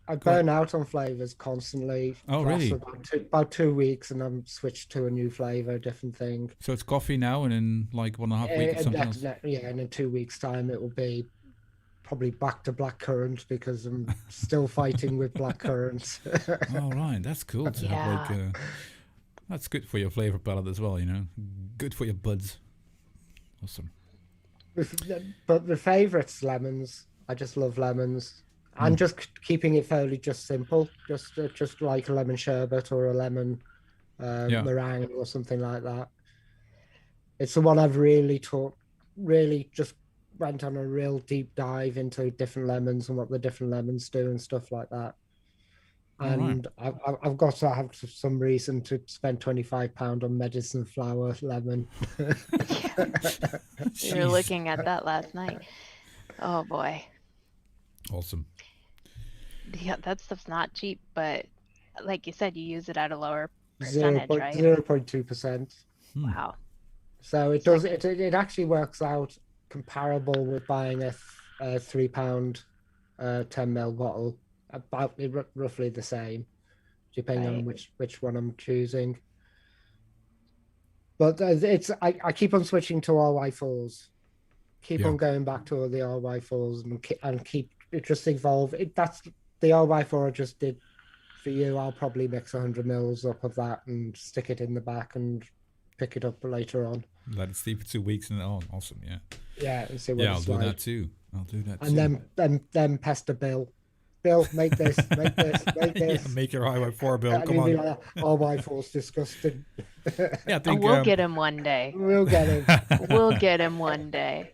I burn out on flavors constantly. Oh, really? About 2 weeks, and I'm switched to a new flavor, different thing. So it's coffee now, and in like 1.5 weeks, something else. Yeah, and in 2 weeks' time, it will be probably back to blackcurrant, because I'm still fighting with blackcurrant. All right, that's cool to have like. That's good for your flavor palette as well, Good for your buds. Awesome. But the favourites, lemons. I just love lemons. And just keeping it fairly just simple, just like a lemon sherbet or a lemon meringue or something like that. It's the one I've really just went on a real deep dive into different lemons and what the different lemons do and stuff like that. And I've got to have some reason to spend £25 on medicine flower lemon. You were looking at that last night. Oh boy. Awesome. Yeah, that stuff's not cheap, but like you said, you use it at a lower percentage, right? 0.2%. Wow. So it does. It actually works out comparable with buying a £3 10ml bottle, about roughly the same, depending on which one I'm choosing. But I keep on switching to RY4s. Keep on going back to all the RY4s and keep it just evolve. That's the RY4 I just did for you. I'll probably mix 100 mils up of that and stick it in the back and pick it up later on. Let it steep for 2 weeks and awesome, yeah. Yeah, and see what it's I'll like. do that too. And then pester Bill. Bill, make this, make this, make this. Yeah, make your RY4, Bill. Come on. Like, RY4's disgusting. Yeah, I think we'll get him one day. We'll get him. We'll get him one day.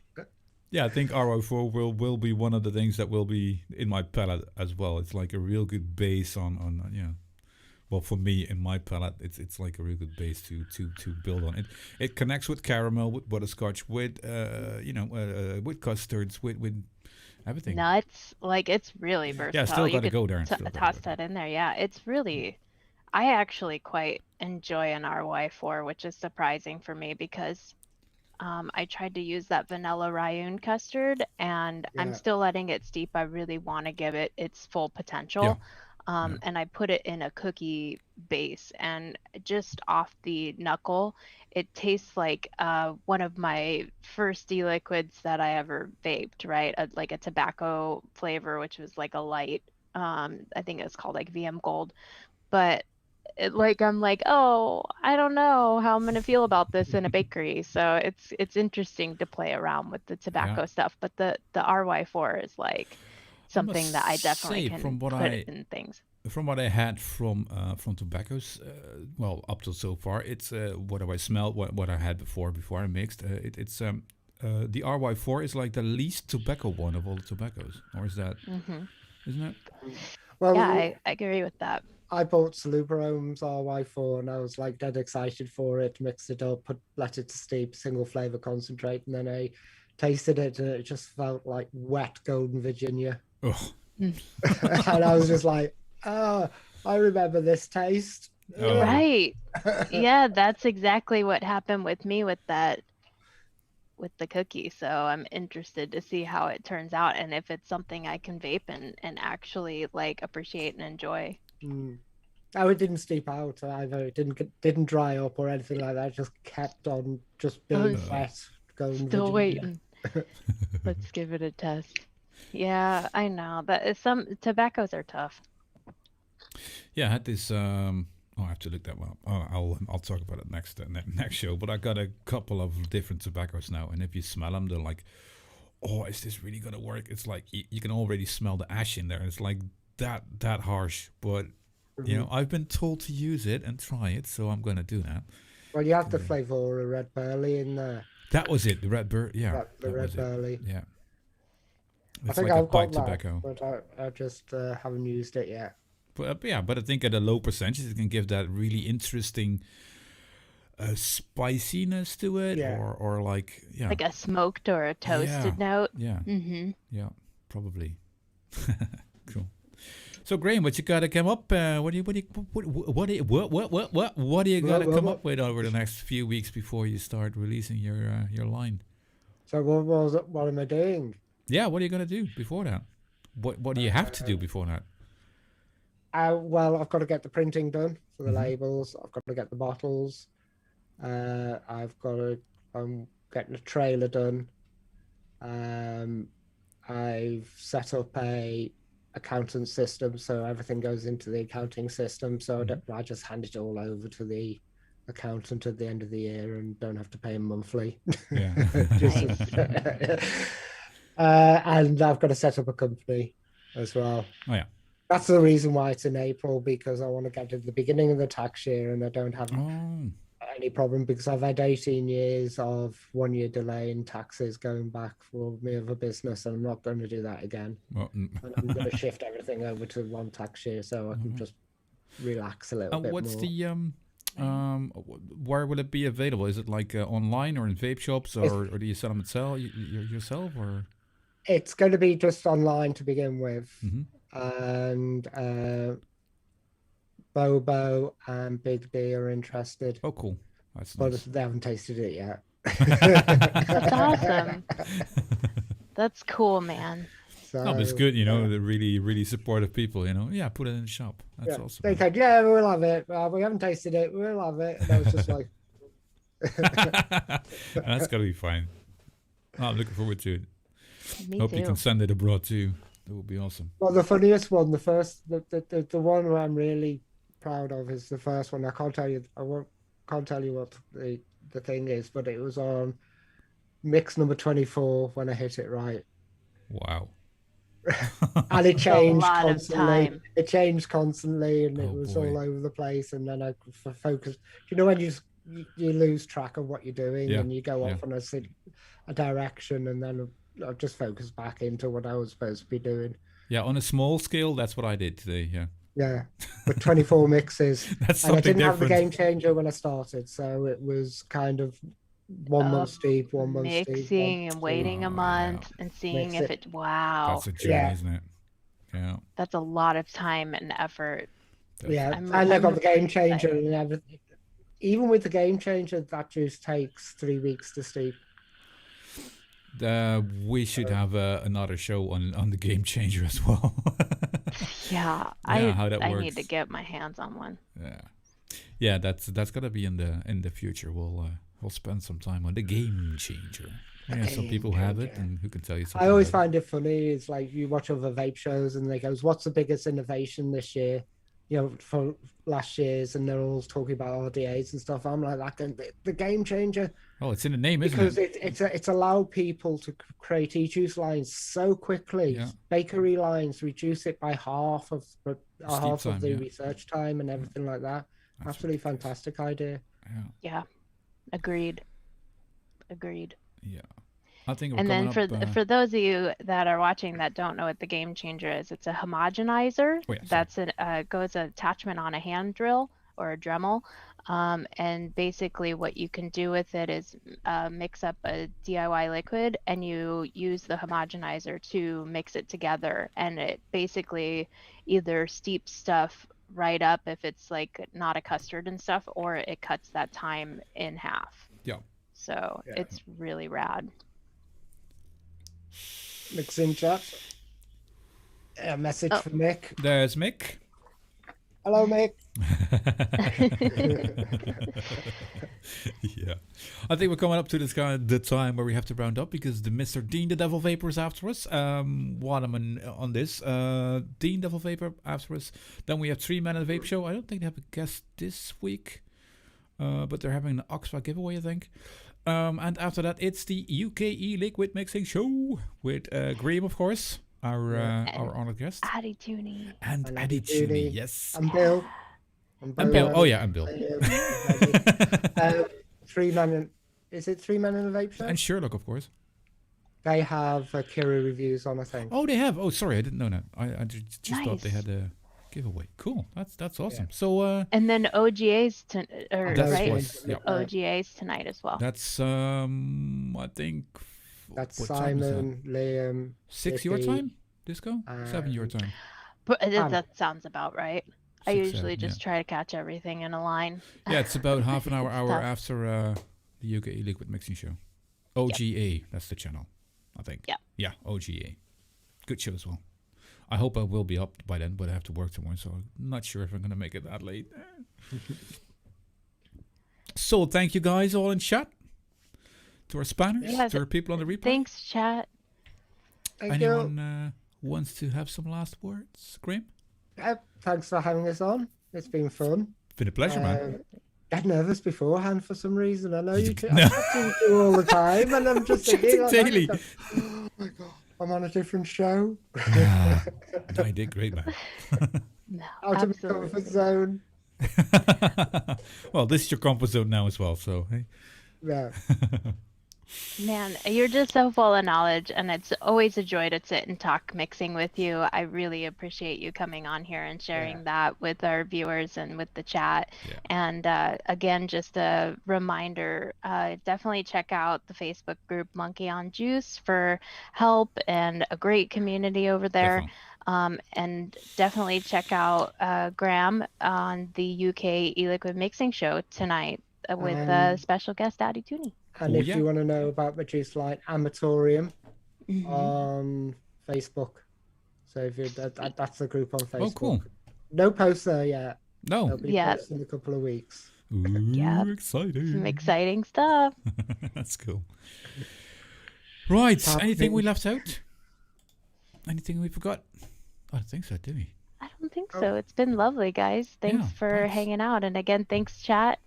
Yeah, I think RO4 will be one of the things that will be in my palette as well. It's like a real good base on yeah. Well, for me in my palette, it's like a real good base to build on. It connects with caramel, with butterscotch, with with custards, with everything. Nuts. Like it's really Yeah, versatile. still You got to could go there. Still got to toss go there. that in there. Yeah, it's really. I actually quite enjoy an RY4, which is surprising for me because I tried to use that vanilla Rayun custard and I'm Yeah. still letting it steep. I really want to give it its full Yeah. potential. Yeah. And I put it in a cookie base and just off the knuckle, it tastes like one of my first e-liquids that I ever vaped, right? Like a tobacco flavor, which was like a light. I think it's called like VM Gold. But like I'm like, oh, I don't know how I'm gonna feel about this in a bakery. So it's interesting to play around with the Yeah. tobacco stuff. But the RY4 is like I something must that I definitely say, can put in things. from what I had from tobaccos, well, up till so far, it's what I smelled, what I had before I mixed. It's the RY4 is like the least tobacco one of all the tobaccos, or is that, isn't it? Well, Yeah, I agree with that. I bought Salubraome's RY4 and I was like dead excited for it, mixed it up, let it steep, single flavor concentrate, and then I tasted it and it just felt like wet Golden Virginia. Oh. And I was just like, oh, I remember this taste. Oh. Right. Yeah, that's exactly what happened with me with that with the cookie. So I'm interested to see how it turns out and if it's something I can vape and actually like appreciate and enjoy. Oh, it didn't steep out either. It didn't dry up or anything like that. It just kept on just being wet. Still waiting. Let's give it a test. Yeah, I know. But some tobaccos are tough. Yeah, I had this. I have to look that one up. I'll talk about it next show. But I got a couple of different tobaccos now, and if you smell them, they're like, "Oh, is this really gonna work?" It's like you can already smell the ash in there. It's like that harsh, but you know, I've been told to use it and try it, so I'm gonna do that. Well, you have the Flavour Red Burley in there. That was it, the red burr. Yeah, the Red Burley. Yeah, I think like I've a pipe got tobacco. that, but I just haven't used it yet. But but I think at a low percentage, it can give that really interesting spiciness to it, or like like a smoked or a toasted note. Yeah, yeah, probably. Cool. So Graham, what you gotta come up? What do you gotta come up with over the next few weeks before you start releasing your line? So what am I doing? Yeah, what are you gonna do before that? What do you have to do before that? Well, I've got to get the printing done for the labels. I've got to get the bottles. I've got to get the trailer done. I've set up a accountant system, so everything goes into the accounting system. So I just hand it all over to the accountant at the end of the year and don't have to pay him monthly. Yeah. And I've got to set up a company as well. Oh yeah. That's the reason why it's in April, because I want to get to the beginning of the tax year and I don't have any problem, because I've had 18 years of 1 year delay in taxes going back for me of a business, and I'm not going to do that again. Well, and I'm going to shift everything over to one tax year so I can just relax a little bit what's more. the where will it be available? Is it like online or in vape shops, or do you sell them yourself, or? It's going to be just online to begin with. And Bobo and Big D are interested. Oh, cool. That's but nice. They haven't tasted it yet. That's awesome. That's cool, man. So, no, but it's good, you know, they're really, really supportive people, you know. Yeah, put it in the shop. That's awesome. They said, yeah, we'll have it. We haven't tasted it. We'll have it. And I was just like... That's got to be fine. Oh, I'm looking forward to it. Hope you can send it abroad too. That would be awesome. Well, the funniest one, the one where I'm really proud of is the first one. I can't tell you what the thing is, but it was on mix number 24 when I hit it right. Wow. And it changed constantly. It changed constantly, and it was all over the place. And then I focused. You know, when you lose track of what you're doing, and you go off on a direction, and then I just focused back into what I was supposed to be doing. Yeah, on a small scale, that's what I did today. Yeah. Yeah, with 24 mixes. That's And I something didn't have the different. game changer when I started, so it was kind of 1 month Steve, 1 month Steve, 1 Mixing month and Steve. waiting a Oh, yeah. month and seeing Mix if it. it, wow, That's a journey, Yeah, isn't it? Yeah. that's a lot of time and effort. yeah. Definitely. And I got I'm the game pretty changer excited. and everything. Even with the game changer, that juice takes 3 weeks to steep. We should have another show on the game changer as well. Yeah, Yeah, how that I need to works. get my hands on one. Yeah, yeah, that's gotta be in the future. We'll spend some time on the game changer. Yeah, some Game people have it, changer. and who can tell you I something always about it? find it funny. It's like you watch other vape shows and they goes, "What's the biggest innovation this year?" For last year's, and they're all talking about RDAs and stuff. I'm like, the game changer, Oh, it's in the name, isn't because it? it's allowed people to create e-juice lines so quickly. Yeah, Bakery lines, reduce it by half of steep half of time. the Yeah, research time and everything like that. that's Absolutely ridiculous. fantastic idea. Yeah, Yeah, agreed. Agreed. yeah. I think we're And coming then up. for those of you that are watching that don't know what the game changer is, it's a homogenizer Oh yeah, sorry. that's an goes attachment on a hand drill or a Dremel. And basically what you can do with it is mix up a DIY liquid and you use the homogenizer to mix it together, and it basically either steeps stuff right up if it's like not a custard and stuff, or it cuts that time in half. Yeah. So Yeah. it's really rad. Nick's in chat. A message Oh. from Nick. There's Mick. Hello, Mick. Yeah, I think we're coming up to this kind of the time where we have to round up because the Mr. Dean the Devil Vapor is after us. While I'm on this, Dean Devil Vapor after us. Then we have 3 Men in the Vape Show. I don't think they have a guest this week, but they're having an Oxford giveaway, I think. And after that, it's the UKE Liquid Mixing Show with Graham, of course, our honored guest, Addy Tooney. and Addy Addy Tooney. Tooney. Yes, And Bill. and Bill. Oh yeah, and Bill. 3 Men in, is it 3 Men in the Vape Show? And Sherlock, of course. They have Kira reviews on, I think. Oh, they have. Oh, sorry, I didn't know that. I just thought they Nice. had a giveaway. Cool. That's awesome. So And then OGA's That's right? was- yeah. OGA's tonight as well. that's I think That's what time is that? Simon, Liam. 6 your Vicky, time, Disco? 7 your time. But Um, that sounds about right. I 6, usually 7, just try to catch everything in a line. yeah. It's about half an hour It's hour tough. after the UKE Liquid Mixing Show. OGA, that's the channel, I think. Yep. Yeah, OGA. Good show as well. I hope I will be up by then, but I have to work tomorrow, so I'm not sure if I'm gonna make it that late. So thank you guys all in chat. To our spanners, Yeah, to our people on the replay. Thanks, chat. Thank you. Anyone wants to have some last words? Graham? Thanks for having us on. It's been fun. Been a pleasure, man. Got nervous beforehand for some reason. I know You you did- do. No. I chat to you all the time, and I'm just thinking, like, Daily. oh my god, I'm on a different show. No, you did great, man. No, Out of my absolutely. comfort zone. Well, this is your comfort zone now as well, so hey. Yeah. Man, you're just so full of knowledge, and it's always a joy to sit and talk mixing with you. I really appreciate you coming on here and sharing that with our viewers and with the chat. Yeah. And again, just a reminder, definitely check out the Facebook group Monkey on Juice for help and a great community over there. Definitely. And definitely check out Graham on the UK e-liquid mixing show tonight with special guest Daddy Tooney. And Oh, if yeah. you want to know about my juice line, Amatorium Mhm. on Facebook. So if you, that's the group on Facebook. Oh, cool. No posts there yet. No. There'll be Yeah. posts in a couple of weeks. Ooh, Yeah. exciting. Some exciting stuff. That's cool. Right. Top Anything we things. left out? Anything we forgot? I don't think so, do we? I don't think Oh. so. It's been lovely, guys. Thanks Yeah, for thanks. hanging out. And again, thanks, chat,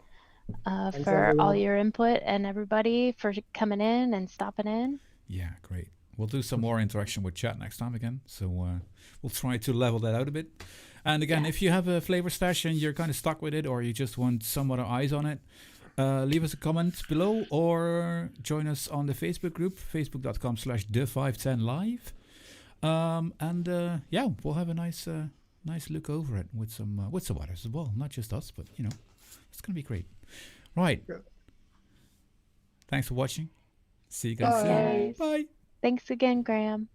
for all everyone. your input and everybody for coming in and stopping in. Yeah, great. We'll do some more interaction with chat next time again. So we'll try to level that out a bit. And again, if you have a flavor stash and you're kind of stuck with it, or you just want some other eyes on it, leave us a comment below or join us on the Facebook group, facebook.com/the510live. We'll have a nice look over it with some others as well, not just us, but it's gonna be great. Right. Yeah. Thanks for watching. See you guys soon. Bye. Thanks again, Graham.